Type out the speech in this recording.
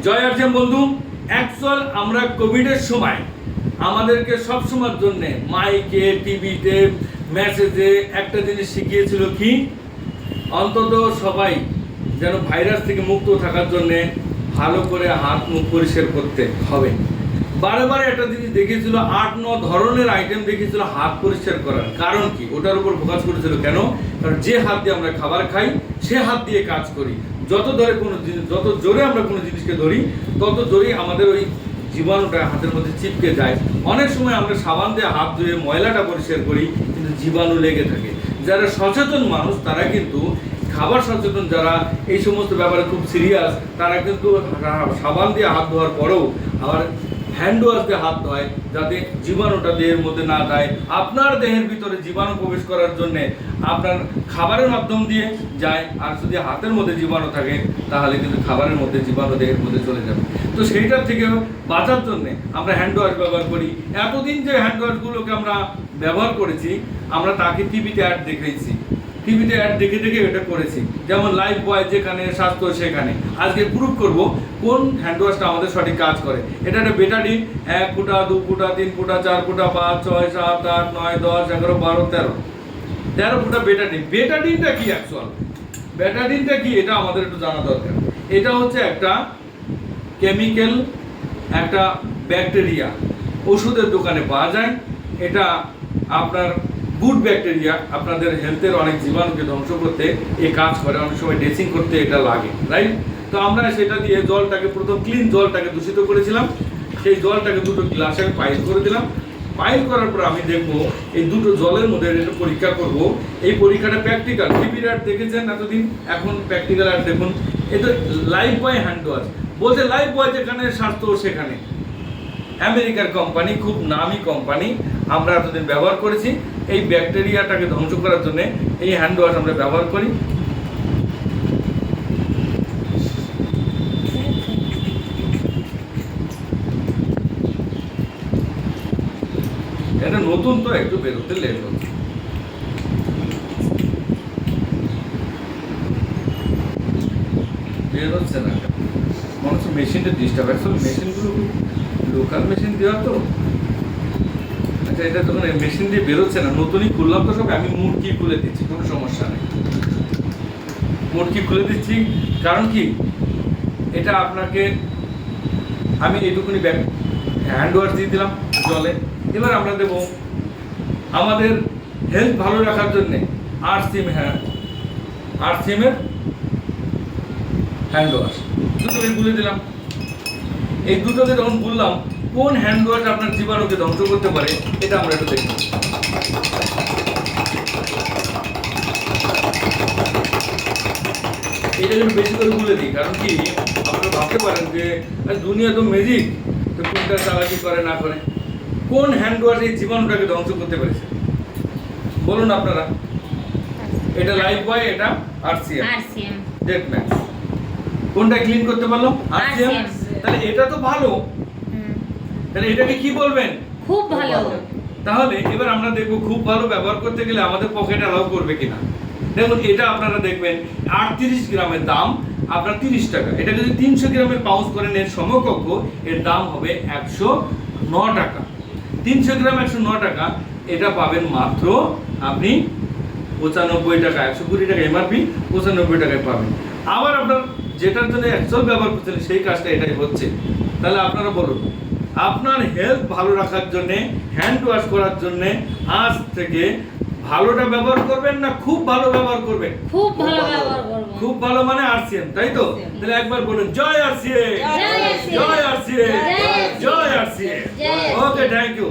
জয় আর্জেম বন্ধু। অ্যাকচুয়াল আমরা কোভিডের সময় আমাদেরকে সব সময়ের জন্য মাইকে, টিভিতে, মেসেজে একটা জিনিস শিখিয়েছিল কি, অন্তত সবাই যেন ভাইরাস থেকে মুক্ত থাকার জন্য ভালো করে হাত মুখ পরিষ্কার করতে হবে। বারে বারে একটা জিনিস দেখিয়েছিল, ৮-৯ ধরনের আইটেম দেখিয়েছিল হাত পরিষ্কার করার। কারণ কি, ওটার উপর ফোকাস করেছিল কেন? কারণ যে হাত দিয়ে আমরা খাবার খাই সে হাত দিয়ে কাজ করি। যত জোরে আমরা কোনো জিনিসকে ধরি তত জোরেই আমাদের ওই জীবাণুটা হাতের মধ্যে চিপকে যায়। অনেক সময় আমরা সাবান দিয়ে হাত ধুয়ে ময়লাটা পরিষ্কার করি, কিন্তু জীবাণু লেগে থাকে। যারা সচেতন মানুষ তারা কিন্তু, খাবার সচেতন যারা, এই সমস্ত ব্যাপারে খুব সিরিয়াস, তারা কিন্তু সাবান দিয়ে হাত ধোয়ার পরেও আবার হ্যান্ড ওয়াশ দিয়ে হাত ধোয়, যাতে জীবাণুটা দেহের মধ্যে না যায়। আপনার দেহের ভিতরে জীবাণু প্রবেশ করার জন্য আপনার খাবারের মাধ্যম দিয়ে যায়, আর যদি হাতের মধ্যে জীবাণু থাকে তাহলে কিন্তু খাবারের মধ্যে জীবাণু দেহের মধ্যে চলে যাবে। তো সেইটার থেকে বাঁচার জন্য আমরা হ্যান্ড ওয়াশ ব্যবহার করি। এতদিন যে হ্যান্ড ওয়াশগুলোকে আমরা ব্যবহার করেছি, আমরা তাকে টিভিতে অ্যাড দেখেছি, টিভিতে অ্যাড দেখে দেখে এটা করেছি। যেমন লাইফ বয় যেখানে, স্বাস্থ্য সেখানে। আজকে প্রুভ করব কোন হ্যান্ড ওয়াশটা আমাদের সঠিক কাজ করে। এটা একটা বেটাডিন, 1 ফুটা, 2 ফুটা, 3 ফুটা, 4 ফুটা, 5, 6, 7, 8, 9, 10, 11, 12, 13 ফুটা বেটাডিন। বেটাডিনটা কি অ্যাকচুয়াল? বেটাডিনটা কি এটা আমাদের একটু জানা দরকার। এটা হচ্ছে একটা কেমিক্যাল, একটা ব্যাকটেরিয়া, ওষুধের দোকানে পাওয়া যায়। এটা আপনার গুড ব্যাকটেরিয়া, আপনাদের হেলথের অনেক জীবাণুকে ধ্বংস করতে এই কাজ করে। অনেক সময় ড্রেসিং করতে এটা লাগে, রাইট? তো আমরা সেটা দিয়ে জলটাকে, প্রথম ক্লিন জলটাকে দূষিত করেছিলাম। সেই জলটাকে দুটো গ্লাসে পাইল করে দিলাম। পাইল করার পর আমি দেখবো এই দুটো জলের মধ্যে এটা পরীক্ষা করব। এই পরীক্ষাটা প্র্যাকটিক্যাল, টিভির অ্যাড দেখেছেন এতদিন, এখন প্র্যাকটিক্যাল অ্যাড দেখুন। এটা লাইফ বয় হ্যান্ড ওয়াশ। বলছে লাইফ বয় যেখানে, স্বাস্থ্য সেখানে। আমেরিকার কোম্পানি, খুব নামি কোম্পানি। আমরা এতদিন ব্যবহার করেছি। এই ব্যাকটেরিয়াটাকে ধ্বংস করার জন্য এই হ্যান্ড ওয়াশ আমরা ব্যবহার করি। এটা নতুন তো, একটু বেরোতে লেট হচ্ছে। বের হচ্ছে না, মনে হচ্ছে মেশিনটা ডিস্টার্ব। অ্যাকচুয়ালি মেশিনগুলো লোকাল মেশিন দেওয়া তো। আচ্ছা, এটা তখন মেশিন দিয়ে বেরোচ্ছে না, নতুনই খুললাম তো সব। আমি মুটকি খুলে দিচ্ছি, কোনো সমস্যা নেই। মুটকি খুলে দিচ্ছি কারণ কি, এটা আপনাকে আমি এইটুকুনি হ্যান্ড ওয়াশ দিয়ে দিলাম জলে। এবার আমরা দেবো আমাদের হেলথ ভালো রাখার জন্যে আরসিএম, আরসিএমের হ্যান্ড ওয়াশ দুটোকে গুলে দিলাম। এই দুটোকে যখন বললাম, কোন হ্যান্ড ওয়াশ আপনার জীবাণুকে ধ্বংস করতে পারে এটা আমরা একটু দেখব। এটা একটু বেশি করে গুলে দিই, কারণ কি, আপনারা ভাবতে পারেন যে দুনিয়া তো ম্যাজিক, তো কোনটা চালাকি করে না করে। কোন হ্যান্ড ওয়াশ এই জীবাণুটাকে ধ্বংস করতে পেরেছে বলুন আপনারা? এটা লাইফ বয়, এটা আরসিএম ডেট ম্যাক্স। কোনটা ক্লিন করতে পারলো? আরসিএম। তাহলে এটা তো ভালো, তাহলে এটাকে কি বলবেন? খুব ভালো। তাহলে এবার আমরা দেখবো খুব ভালো ব্যবহার করতে গেলে আমাদের পকেট অ্যালাউ করবে কিনা। দেখুন, এটা আপনারা দেখবেন 38 গ্রামের দাম আপনার 30 টাকা। এটা যদি 300 গ্রামের পাউচ করেন, এর সমকক্ষ, এর দাম হবে 109 টাকা। 300 গ্রাম 109 টাকা, এটা পাবেন মাত্র আপনি 95 টাকা। 120 টাকা এমআরপি, 95 টাকায় পাবেন। আবার আপনার যেটার জন্য অ্যাকচুয়াল ব্যবহার করছেন সেই কাজটা এটাই হচ্ছে। তাহলে আপনারা বলুন, আপনার হেলথ ভালো রাখার জন্য, হ্যান্ড ওয়াশ করার জন্য আজ থেকে ভালোটা ব্যবহার করবেন না খুব ভালো ব্যবহার করবেন? খুব ভালো ব্যবহার করব। খুব ভালো মানে আরসিএম, তাই তো? তাহলে একবার বলুন জয় আরসিএম, জয় আরসিএম, জয় আরসিএম। Okay, thank you.